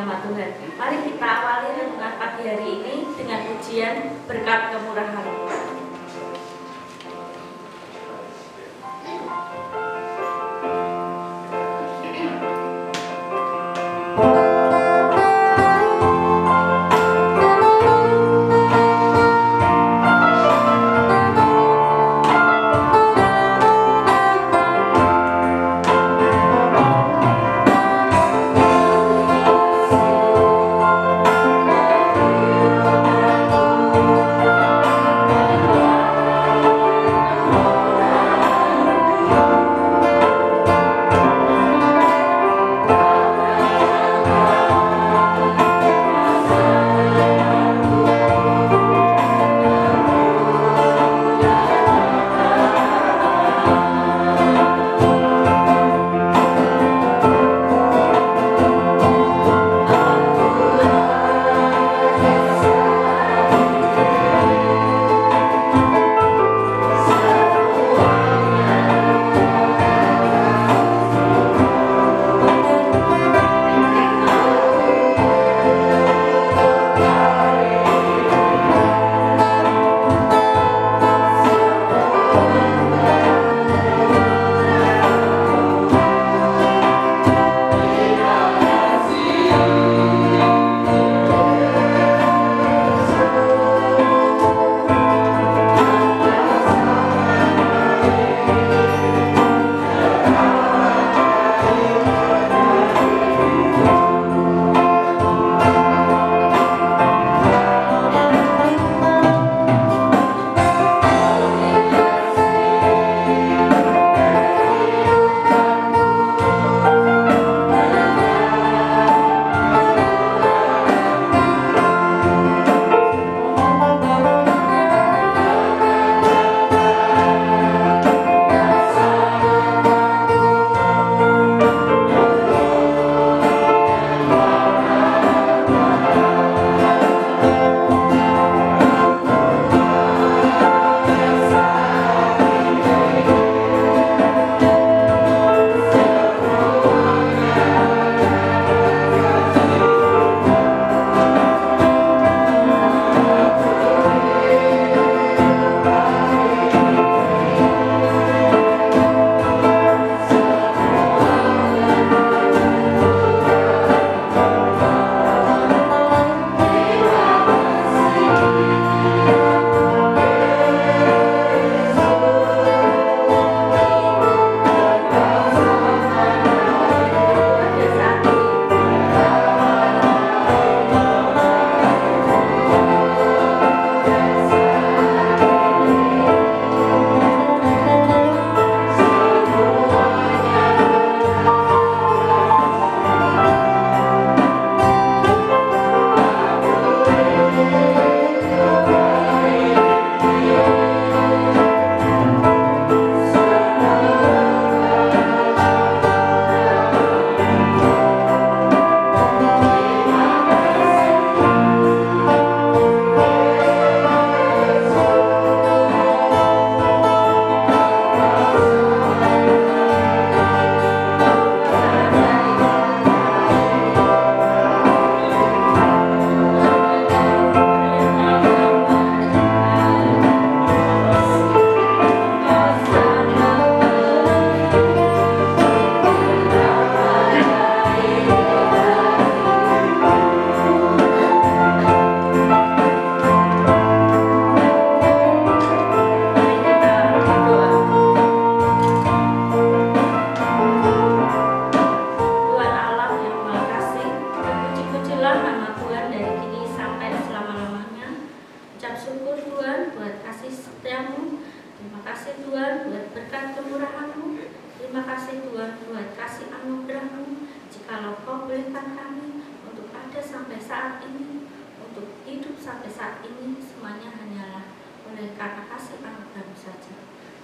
nama Tuhan. Mari kita awali renungan pagi hari ini dengan pujian berkat kemurahan.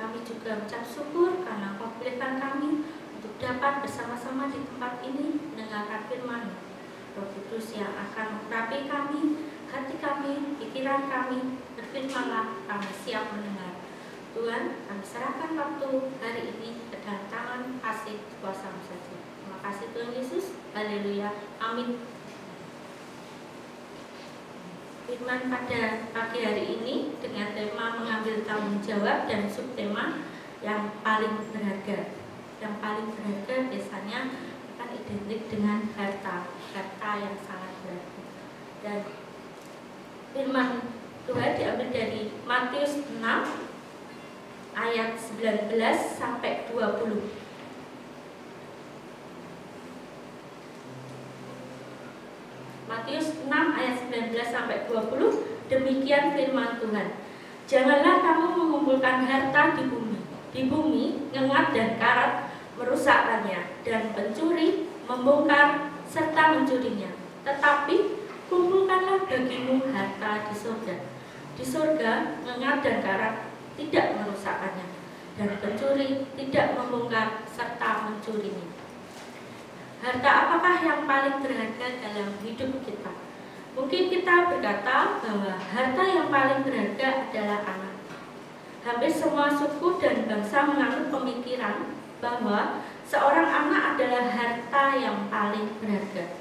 Kami juga mengucap syukur karena Engkau berikan kami untuk dapat bersama-sama di tempat ini mendengarkan firman Roh Kudus yang akan mengurapi kami, hati kami, pikiran kami. Berfirmanlah, kami siap mendengar. Tuhan, kami serahkan waktu hari ini ke dalam tangan kasih kuasa-Mu saja. Terima kasih Tuhan Yesus. Haleluya. Amin. firman pada pagi hari ini dengan tema mengambil tanggung jawab dan subtema yang paling berharga. Yang paling berharga biasanya akan identik dengan harta yang sangat berharga. Dan firman Tuhan diambil dari Matius 6 ayat 19 sampai 20. Matius 6 ayat 19 sampai 20, demikian firman Tuhan. Janganlah kamu mengumpulkan harta di bumi ngengat dan karat merusakkannya, dan pencuri membongkar serta mencurinya. Tetapi kumpulkanlah bagimu harta di surga. Di surga ngengat dan karat tidak merusakkannya, dan pencuri tidak membongkar serta mencurinya. Harta apakah yang paling berharga dalam hidup kita? Mungkin kita berkata bahwa harta yang paling berharga adalah anak. Hampir semua suku dan bangsa menganut pemikiran bahwa seorang anak adalah harta yang paling berharga.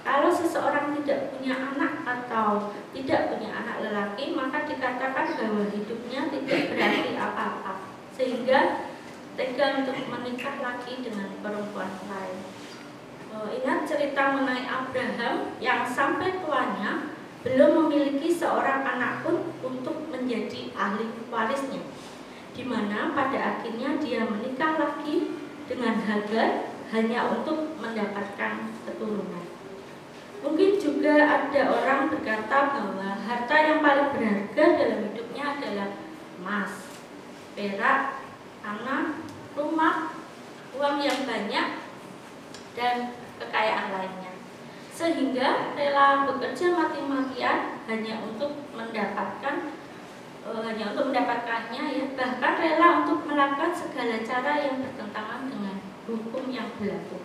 Kalau seseorang tidak punya anak atau tidak punya anak lelaki, maka dikatakan bahwa hidupnya tidak berarti apa-apa, sehingga tega untuk menikah lagi dengan perempuan lain. Ingat cerita mengenai Abraham yang sampai tuanya belum memiliki seorang anak pun untuk menjadi ahli warisnya, di mana pada akhirnya dia menikah lagi dengan Hagar hanya untuk mendapatkan keturunan. Mungkin juga ada orang berkata bahwa harta yang paling berharga dalam hidupnya adalah emas, perak, tanah, rumah, uang yang banyak, dan kekayaan lainnya, sehingga rela bekerja mati-matian hanya untuk mendapatkannya, ya, bahkan rela untuk melakukan segala cara yang bertentangan dengan hukum yang berlaku.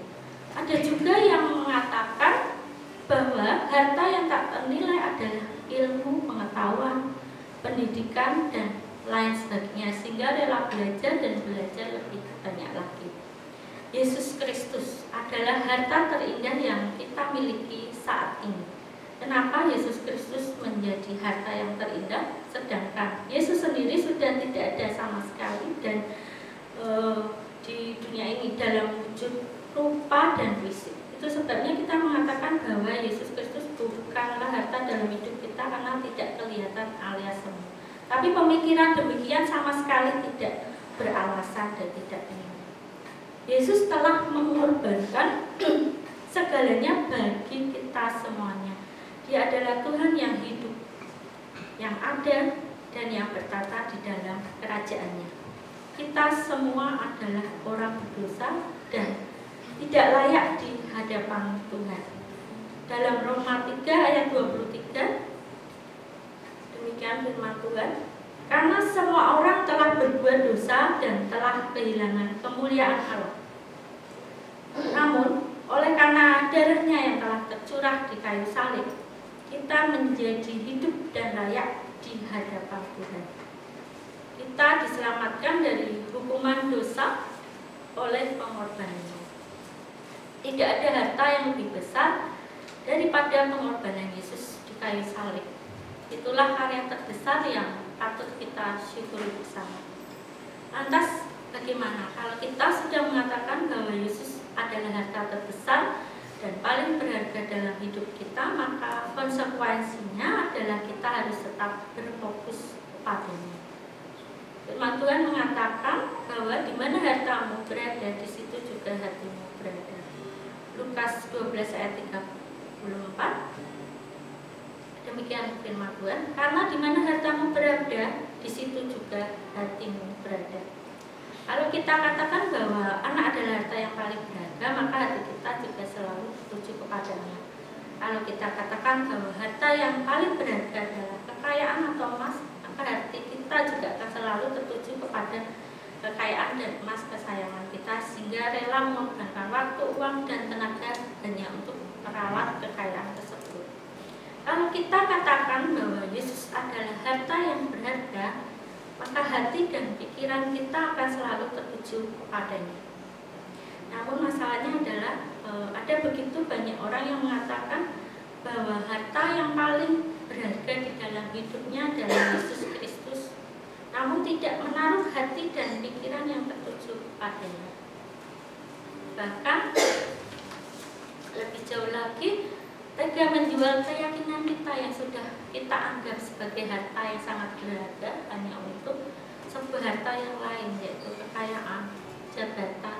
Ada juga yang mengatakan bahwa harta yang tak ternilai adalah ilmu, pengetahuan, pendidikan, dan lain sebagainya, sehingga rela belajar dan belajar lebih banyak lagi. Yesus Kristus adalah harta terindah yang kita miliki saat ini. Kenapa Yesus Kristus menjadi harta yang terindah, sedangkan Yesus sendiri sudah tidak ada sama sekali dan di dunia ini dalam wujud rupa dan fisik. Itu sebabnya kita mengatakan bahwa Yesus Kristus bukanlah harta dalam hidup kita karena tidak kelihatan alias semu. Tapi pemikiran demikian sama sekali tidak beralasan dan tidak benar. Yesus telah mengorbankan segalanya bagi kita semuanya. Dia adalah Tuhan yang hidup, yang ada, dan yang bertata di dalam kerajaan-Nya. Kita semua adalah orang berdosa dan tidak layak di hadapan Tuhan. Dalam Roma 3 ayat 23, demikian firman Tuhan. Karena semua orang telah berbuat dosa dan telah kehilangan kemuliaan Allah. Namun, oleh karena darahnya yang telah tercurah di kayu salib, kita menjadi hidup dan layak di hadapan Tuhan. Kita diselamatkan dari hukuman dosa oleh pengorbanannya. Tidak ada harta yang lebih besar daripada pengorbanan Yesus di kayu salib. Itulah karya terbesar yang patut kita syukuri bersama. Lantas bagaimana kalau kita sudah mengatakan bahwa Yesus adalah harta terbesar dan paling berharga dalam hidup kita, maka konsekuensinya adalah kita harus tetap berfokus padanya. Firman Tuhan mengatakan bahwa di mana hartamu berada, di situ juga hatimu berada. Lukas 12 ayat 34. Demikian firman Tuhan, karena di mana hartamu berada, di situ juga hatimu berada. Kalau kita katakan bahwa anak adalah harta yang paling berharga, maka hati kita juga selalu tertuju kepadanya. Kalau kita katakan bahwa harta yang paling berharga adalah kekayaan atau emas, maka hati kita juga akan selalu tertuju kepada kekayaan dan emas kesayangan kita, sehingga rela mengorbankan waktu, uang, dan tenaga hanya untuk merawat kekayaan tersebut. Kalau kita katakan bahwa Yesus adalah harta yang berharga, maka hati dan pikiran kita akan selalu tertuju kepadanya. Namun masalahnya adalah ada begitu banyak orang yang mengatakan bahwa harta yang paling berharga di dalam hidupnya dalam Yesus Kristus, namun tidak menaruh hati dan pikiran yang tertuju padanya. Bahkan lebih jauh lagi, tega menjual keyakinan kita yang sudah kita anggap sebagai harta yang sangat berharga hanya untuk sebuah harta yang lain, yaitu kekayaan, jabatan,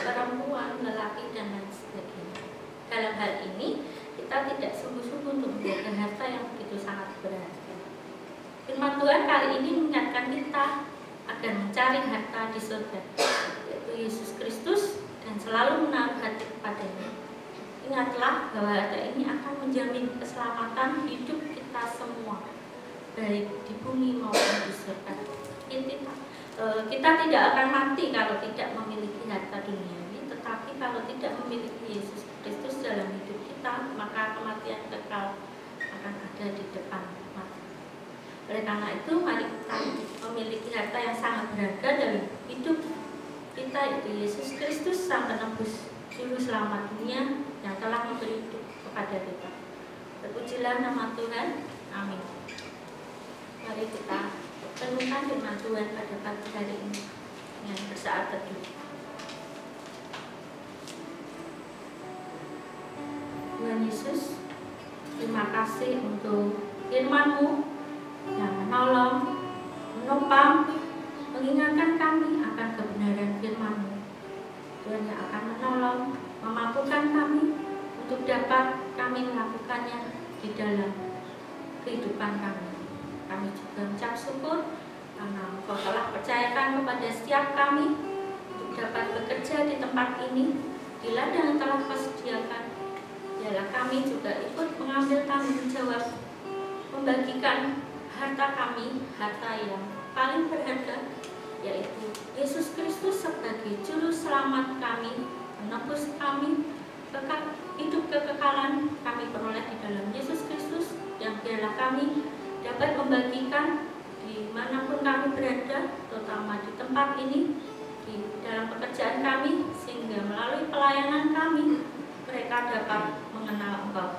perempuan, lelaki, dan lain sebagainya. Dalam hal ini, kita tidak sungguh-sungguh untuk menjaga harta yang begitu sangat berharga. Firman Tuhan kali ini mengingatkan kita agar mencari harta di surga, yaitu Yesus Kristus, dan selalu menaruh hati kepadanya. Ingatlah bahwa harta ini akan menjamin keselamatan hidup kita semua, baik di bumi maupun di surga. Kita tidak akan mati kalau tidak memiliki harta duniawi, tetapi kalau tidak memiliki Yesus Kristus dalam hidup kita, maka kematian kekal akan ada di depan mata. Oleh karena itu, mari kita memiliki harta yang sangat berharga dalam hidup kita, yaitu Yesus Kristus, Sang Penebus, Juru Selamat dunia yang telah memberi hidup kepada kita. Terpujilah nama Tuhan. Amin. Mari kita renungkan firman Tuhan pada pagi hari ini dengan bersaat teduh. Tuhan Yesus, terima kasih untuk firman-Mu yang menolong, menopang, mengingatkan kami akan kebenaran firman-Mu. Tuhan yang akan menolong, memampukan kami untuk dapat kami melakukannya di dalam kehidupan kami. Kami juga mengucap syukur karena Engkau telah percayakan kepada setiap kami untuk dapat bekerja di tempat ini, di ladang yang telah Kau sediakan. Biarlah kami juga ikut mengambil tanggung jawab, membagikan harta kami, harta yang paling berharga, yaitu Yesus Kristus sebagai Juru Selamat kami, Penebus kami, hidup kekekalan kami peroleh di dalam Yesus Kristus. Yang biarlah kami dapat membagikan dimanapun kami berada, terutama di tempat ini, di dalam pekerjaan kami, sehingga melalui pelayanan kami mereka dapat mengenal Engkau.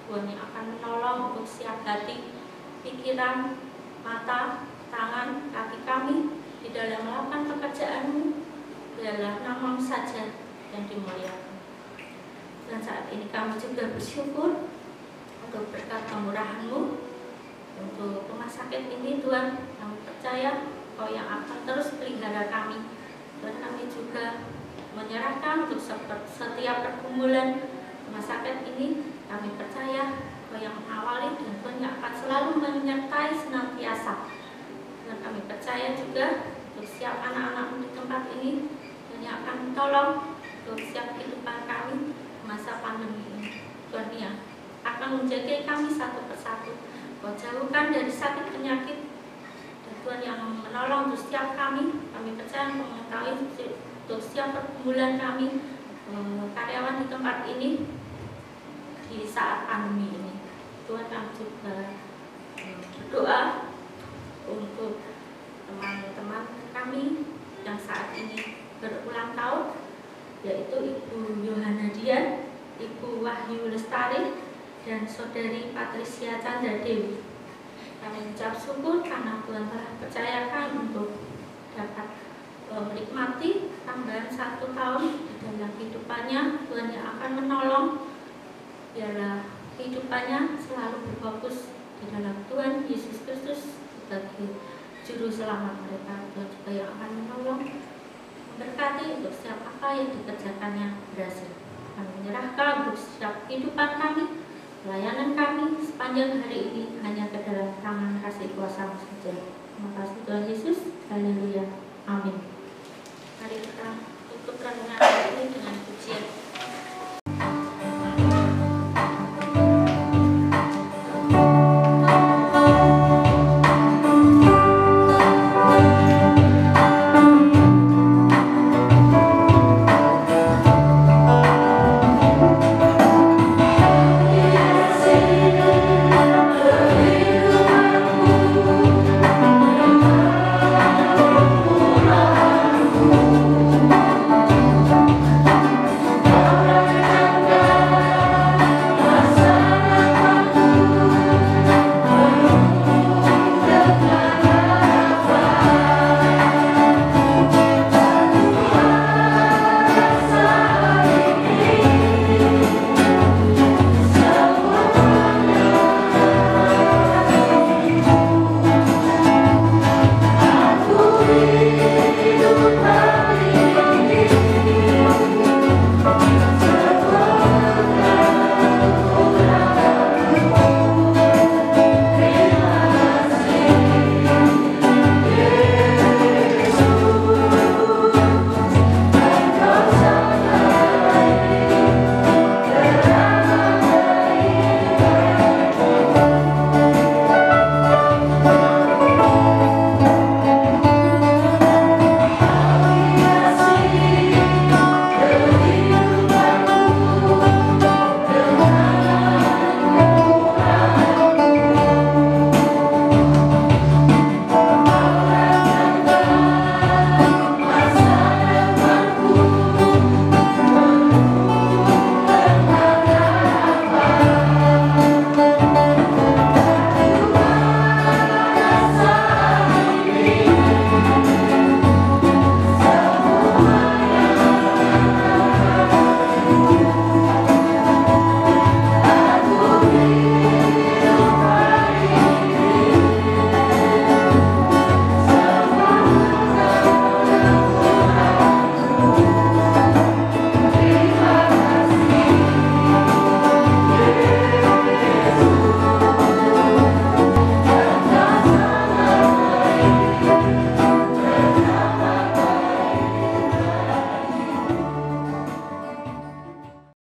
Tuhan yang akan menolong untuk siap hati, pikiran, mata, tangan, kaki kami di dalam melakukan pekerjaan-Mu. Biarlah nama-Mu saja yang dimuliakan. Dan saat ini kami juga bersyukur untuk berkat kemurahan-Mu untuk rumah sakit ini. Tuhan, kami percaya Kau yang akan terus pelihara kami. Dan kami juga menyerahkan untuk setiap pergumulan rumah sakit ini. Kami percaya Kau yang mengawali dan Tuhan yang akan selalu menyertai senantiasa. Dan kami percaya juga untuk setiap anak-anak-Mu di tempat ini, Tuhan yang akan menolong untuk setiap kehidupan kami masa pandemi ini. Tuhan yang akan menjaga kami satu persatu. Kau jauhkan dari sakit penyakit, dan Tuhan yang menolong untuk setiap kami. Kami percaya mengetahui untuk setiap pergumulan kami, karyawan di tempat ini di saat pandemi ini. Tuhan, kami juga berdoa untuk teman-teman kami yang saat ini berulang tahun, yaitu Ibu Yohana Dian, Ibu Wahyu Lestari, dan Saudari Patricia Chandra Dewi. Kami mengucap syukur karena Tuhan telah percayakan untuk dapat menikmati tambahan 1 tahun di dalam kehidupannya. Tuhan yang akan menolong, biarlah kehidupannya selalu berfokus di dalam Tuhan Yesus Kristus sebagai Juru Selamat mereka. Tuhan juga yang akan menolong, memberkati untuk setiap apa yang dikerjakannya berhasil. Kami menyerahkan untuk setiap kehidupan kami, pelayanan kami sepanjang hari ini hanya ke dalam tangan kasih kuasa-Mu saja. Terima kasih Tuhan Yesus. Haleluya. Amin.